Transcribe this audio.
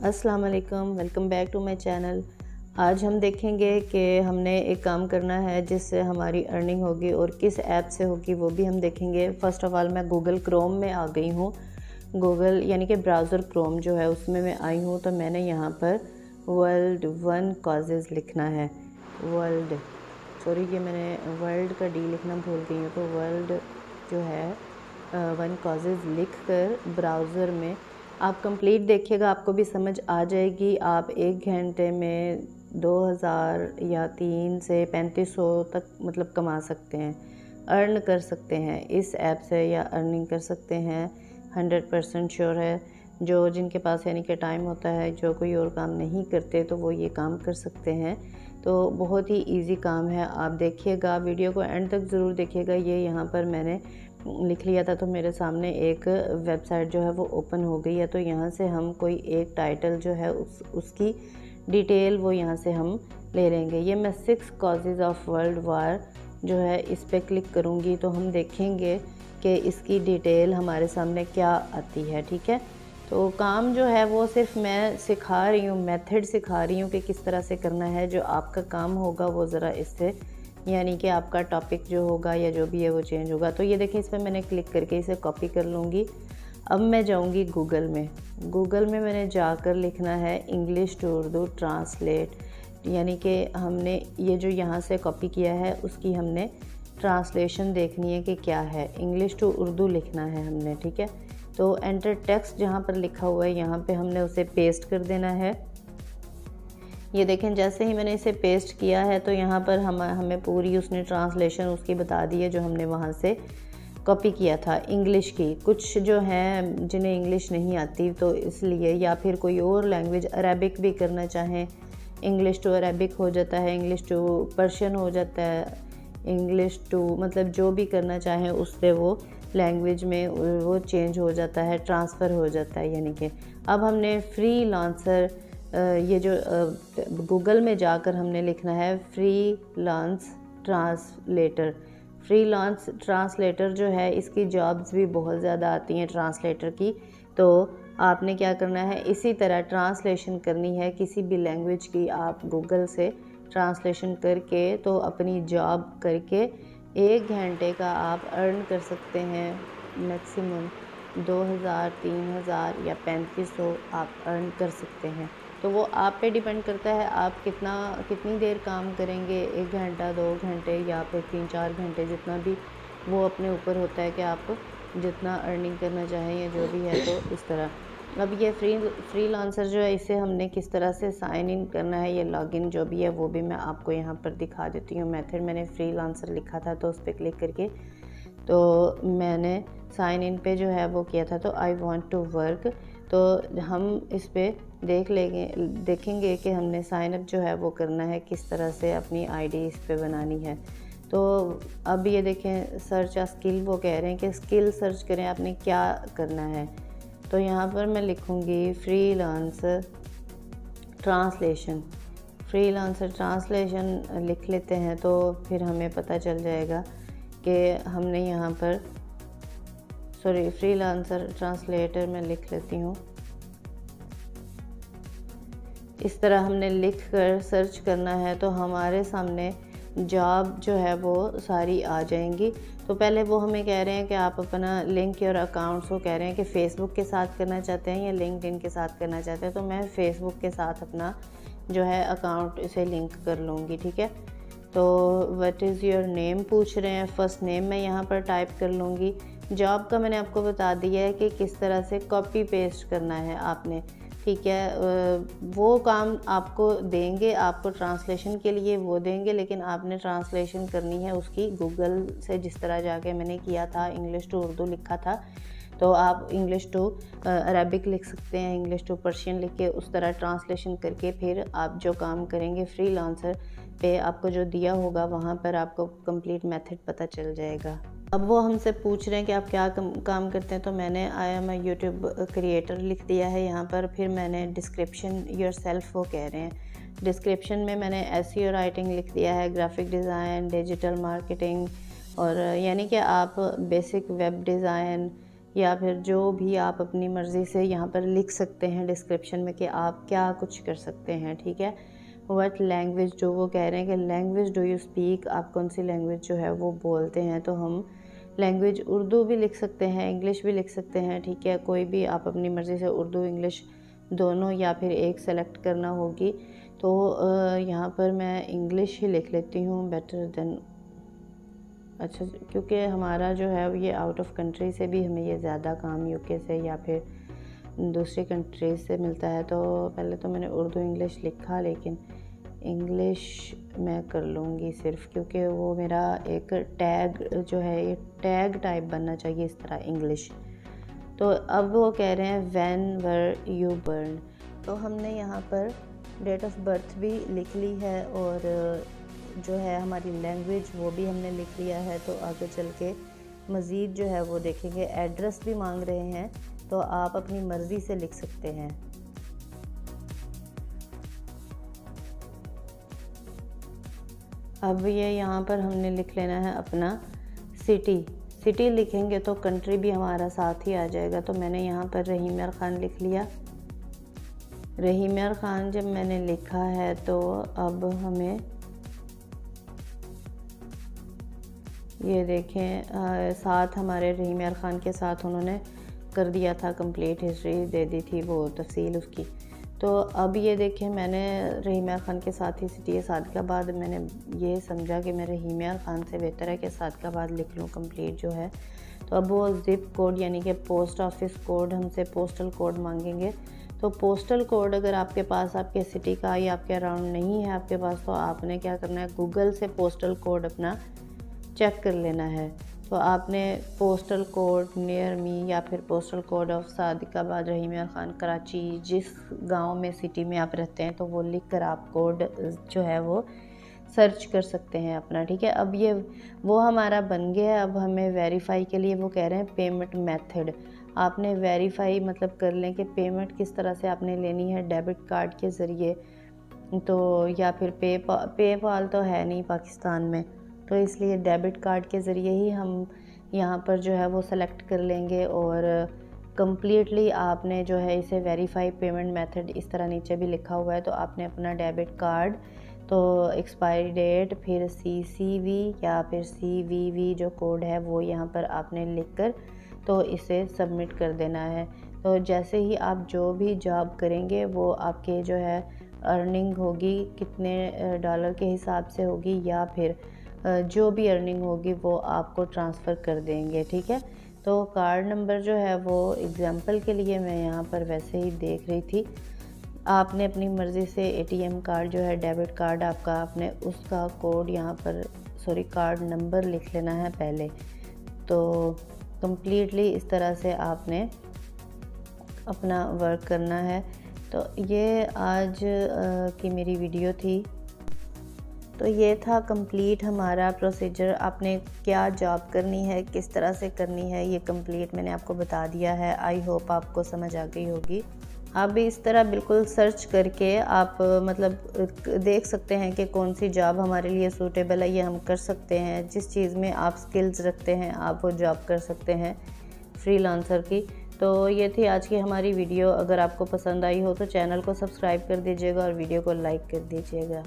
अस्सलाम वालेकुम, welcome back to my channel. आज हम देखेंगे कि हमने एक काम करना है जिससे हमारी अर्निंग होगी और किस ऐप से होगी वो भी हम देखेंगे। फ़र्स्ट ऑफ़ ऑल मैं गूगल क्रोम में आ गई हूँ। गूगल यानी कि ब्राउज़र क्रोम जो है उसमें मैं आई हूँ, तो मैंने यहाँ पर वर्ल्ड वन कॉजेज़ लिखना है। ये मैंने वर्ल्ड का डी लिखना भूल गई हूँ, तो वर्ल्ड जो है वन कॉजेज़ लिख कर ब्राउज़र में आप कंप्लीट देखिएगा, आपको भी समझ आ जाएगी। आप 1 घंटे में 2000 या 3 से 3500 तक मतलब कमा सकते हैं, अर्न कर सकते हैं इस ऐप से, या अर्निंग कर सकते हैं। 100% श्योर है। जिनके पास यानी कि टाइम होता है, जो कोई और काम नहीं करते, तो वो ये काम कर सकते हैं। तो बहुत ही इजी काम है। आप देखिएगा, वीडियो को एंड तक ज़रूर देखिएगा। ये यहाँ पर मैंने लिख लिया था, तो मेरे सामने एक वेबसाइट जो है वो ओपन हो गई है। तो यहाँ से हम कोई एक टाइटल जो है उसकी डिटेल वो यहाँ से हम ले लेंगे। ये मैं 6 कॉजेज़ ऑफ वर्ल्ड वार जो है इस पर क्लिक करूँगी, तो हम देखेंगे कि इसकी डिटेल हमारे सामने क्या आती है। ठीक है, तो काम जो है वो सिर्फ मैं सिखा रही हूँ, मेथड सिखा रही हूँ कि किस तरह से करना है। जो आपका काम होगा वो ज़रा इससे यानी कि आपका टॉपिक जो होगा या जो भी है वो चेंज होगा। तो ये देखिए, इस पर मैंने क्लिक करके इसे कॉपी कर लूँगी। अब मैं जाऊँगी गूगल में। गूगल में मैंने जाकर लिखना है इंग्लिश टू उर्दू ट्रांसलेट, यानी कि हमने ये जो यहाँ से कॉपी किया है उसकी हमने ट्रांसलेशन देखनी है कि क्या है। इंग्लिश टू उर्दू लिखना है हमने। ठीक है, तो एंटर टेक्स्ट जहाँ पर लिखा हुआ है यहाँ पे हमने उसे पेस्ट कर देना है। ये देखें, जैसे ही मैंने इसे पेस्ट किया है तो यहाँ पर हमें पूरी उसने ट्रांसलेशन उसकी बता दी है जो हमने वहाँ से कॉपी किया था इंग्लिश की। कुछ जो हैं जिन्हें इंग्लिश नहीं आती, तो इसलिए, या फिर कोई और लैंग्वेज अरेबिक भी करना चाहें, इंग्लिश टू अरेबिक हो जाता है, इंग्लिश टू पर्शियन हो जाता है, इंग्लिश टू मतलब जो भी करना चाहें उससे वो लैंग्वेज में वो चेंज हो जाता है, ट्रांसफ़र हो जाता है। यानी कि अब हमने फ्रीलांसर ये जो गूगल में जाकर हमने लिखना है फ्रीलांस ट्रांसलेटर। फ्रीलांस ट्रांसलेटर जो है इसकी जॉब्स भी बहुत ज़्यादा आती हैं ट्रांसलेटर की। तो आपने क्या करना है, इसी तरह ट्रांसलेशन करनी है किसी भी लैंग्वेज की। आप गूगल से ट्रांसलेशन करके तो अपनी जॉब करके 1 घंटे का आप अर्न कर सकते हैं। मैक्सिमम 2000, 3000 या 3500 आप अर्न कर सकते हैं। तो वो आप पे डिपेंड करता है आप कितनी देर काम करेंगे, 1 घंटा, 2 घंटे या फिर 3-4 घंटे, जितना भी वो अपने ऊपर होता है कि आप जितना अर्निंग करना चाहें या जो भी है। तो इस तरह अब ये फ्रीलांसर जो है इसे हमने किस तरह से साइन इन करना है, ये लॉगिन जो भी है वो भी मैं आपको यहाँ पर दिखा देती हूँ। मेथड मैंने फ्रीलांसर लिखा था, तो उस पर क्लिक करके तो मैंने साइन इन पे जो है वो किया था, तो आई वांट टू वर्क। तो हम इस पर देखेंगे कि हमने साइन अप जो है वो करना है किस तरह से, अपनी आईडी इस पे बनानी है। तो अब ये देखें, सर्च आ स्किल, वो कह रहे हैं कि स्किल सर्च करें, आपने क्या करना है। तो यहाँ पर मैं लिखूँगी फ्रीलांसर ट्रांसलेशन। फ्रीलांसर ट्रांसलेशन लिख लेते हैं, तो फिर हमें पता चल जाएगा कि हमने यहाँ पर फ्रीलांसर ट्रांसलेटर में लिख लेती हूँ। इस तरह हमने लिख कर सर्च करना है, तो हमारे सामने जॉब जो है वो सारी आ जाएंगी। तो पहले वो हमें कह रहे हैं कि आप अपना लिंक और अकाउंट्स को कह रहे हैं कि फ़ेसबुक के साथ करना चाहते हैं या लिंक्डइन के साथ करना चाहते हैं। तो मैं फ़ेसबुक के साथ अपना जो है अकाउंट इसे लिंक कर लूँगी। ठीक है, तो व्हाट इज़ योर नेम पूछ रहे हैं, फ़र्स्ट नेम मैं यहाँ पर टाइप कर लूँगी। जॉब का मैंने आपको बता दिया है कि किस तरह से कॉपी पेस्ट करना है आपने। ठीक है, वो काम आपको देंगे, आपको ट्रांसलेशन के लिए वो देंगे, लेकिन आपने ट्रांसलेशन करनी है उसकी गूगल से। जिस तरह जाके मैंने किया था, इंग्लिश टू उर्दू लिखा था, तो आप इंग्लिश टू अरबिक लिख सकते हैं, इंग्लिश टू पर्शियन लिख के उस तरह ट्रांसलेशन करके फिर आप जो काम करेंगे फ्रीलांसर पे, आपको जो दिया होगा वहाँ पर आपको कंप्लीट मेथड पता चल जाएगा। अब वो हमसे पूछ रहे हैं कि आप क्या काम करते हैं, तो मैंने आई एम यूट्यूब क्रिएटर लिख दिया है यहाँ पर। फिर मैंने डिस्क्रिप्शन योरसेल्फ वो कह रहे हैं, डिस्क्रिप्शन में मैंने एसईओ राइटिंग लिख दिया है, ग्राफिक डिज़ाइन, डिजिटल मार्केटिंग, और यानी कि आप बेसिक वेब डिज़ाइन या फिर जो भी आप अपनी मर्ज़ी से यहाँ पर लिख सकते हैं डिस्क्रिप्शन में कि आप क्या कुछ कर सकते हैं, ठीक है। व्हाट लैंग्वेज, जो वो कह रहे हैं कि लैंग्वेज डू यू स्पीक, आप कौन सी लैंग्वेज जो है वो बोलते हैं, तो हम लैंग्वेज उर्दू भी लिख सकते हैं, इंग्लिश भी लिख सकते हैं, ठीक है। कोई भी आप अपनी मर्ज़ी से उर्दू इंग्लिश दोनों या फिर एक सेलेक्ट करना होगी। तो यहाँ पर मैं इंग्लिश ही लिख लेती हूँ, बेटर देन, अच्छा, क्योंकि हमारा जो है ये आउट ऑफ कंट्री से भी हमें ये ज़्यादा काम यूके से या फिर दूसरी कंट्रीज से मिलता है। तो पहले तो मैंने उर्दू इंग्लिश लिखा, लेकिन इंग्लिश मैं कर लूँगी सिर्फ, क्योंकि वो मेरा एक टैग जो है, ये टैग टाइप बनना चाहिए इस तरह इंग्लिश। तो अब वो कह रहे हैं व्हेन वर यू बर्न, तो हमने यहाँ पर डेट ऑफ बर्थ भी लिख ली है और जो है हमारी लैंग्वेज वो भी हमने लिख लिया है। तो आगे चल के मज़ीद जो है वो देखेंगे। एड्रेस भी मांग रहे हैं, तो आप अपनी मर्ज़ी से लिख सकते हैं। अब ये यहाँ पर हमने लिख लेना है अपना सिटी। सिटी लिखेंगे तो कंट्री भी हमारा साथ ही आ जाएगा। तो मैंने यहाँ पर रहीम यार ख़ान लिख लिया। रहीम यार ख़ान जब मैंने लिखा है तो अब हमें ये देखें, साथ हमारे रहीम यार ख़ान के साथ उन्होंने कर दिया था, कंप्लीट हिस्ट्री दे दी थी, वो तफसील उसकी। तो अब ये देखें, मैंने रहीम यार ख़ान के साथ ही सिटी सादिकाबाद, मैंने ये समझा कि मैं रहीम यार ख़ान से बेहतर है कि सादिकाबाद लिख लूँ कंप्लीट जो है। तो अब वो ज़िप कोड यानी कि पोस्ट ऑफिस कोड, हमसे पोस्टल कोड मांगेंगे। तो पोस्टल कोड अगर आपके पास आपके सिटी का या आपके अराउंड नहीं है आपके पास, तो आपने क्या करना है, गूगल से पोस्टल कोड अपना चेक कर लेना है। तो आपने पोस्टल कोड नियर मी या फिर पोस्टल कोड ऑफ सादिकाबाद रहीम यार ख़ान कराची, जिस गांव में सिटी में आप रहते हैं, तो वो लिख कर आप कोड जो है वो सर्च कर सकते हैं अपना, ठीक है। अब ये वो हमारा बन गया है। अब हमें वेरीफाई के लिए वो कह रहे हैं पेमेंट मेथड। आपने वेरीफाई मतलब कर लें कि पेमेंट किस तरह से आपने लेनी है, डेबिट कार्ड के ज़रिए तो या फिर पेपाल तो है नहीं पाकिस्तान में, तो इसलिए डेबिट कार्ड के ज़रिए ही हम यहाँ पर जो है वो सेलेक्ट कर लेंगे। और कम्प्लीटली आपने जो है इसे वेरीफाई पेमेंट मेथड इस तरह नीचे भी लिखा हुआ है। तो आपने अपना डेबिट कार्ड, तो एक्सपायरी डेट, फिर CCV या फिर CVV जो कोड है वो यहाँ पर आपने लिख कर तो इसे सबमिट कर देना है। तो जैसे ही आप जो भी जॉब करेंगे वो आपके जो है अर्निंग होगी कितने डॉलर के हिसाब से होगी, या फिर जो भी अर्निंग होगी वो आपको ट्रांसफ़र कर देंगे, ठीक है। तो कार्ड नंबर जो है वो एग्ज़ाम्पल के लिए मैं यहाँ पर वैसे ही देख रही थी। आपने अपनी मर्ज़ी से ATM कार्ड जो है, डेबिट कार्ड आपका, आपने उसका कोड यहाँ पर कार्ड नंबर लिख लेना है पहले। तो कम्प्लीटली इस तरह से आपने अपना वर्क करना है। तो ये आज की मेरी वीडियो थी। तो ये था कंप्लीट हमारा प्रोसीजर, आपने क्या जॉब करनी है, किस तरह से करनी है, ये कंप्लीट मैंने आपको बता दिया है। आई होप आपको समझ आ गई होगी। आप भी इस तरह बिल्कुल सर्च करके आप मतलब देख सकते हैं कि कौन सी जॉब हमारे लिए सूटेबल है, ये हम कर सकते हैं। जिस चीज़ में आप स्किल्स रखते हैं आप वो जॉब कर सकते हैं फ्रीलांसर की। तो ये थी आज की हमारी वीडियो। अगर आपको पसंद आई हो तो चैनल को सब्सक्राइब कर दीजिएगा और वीडियो को लाइक कर दीजिएगा।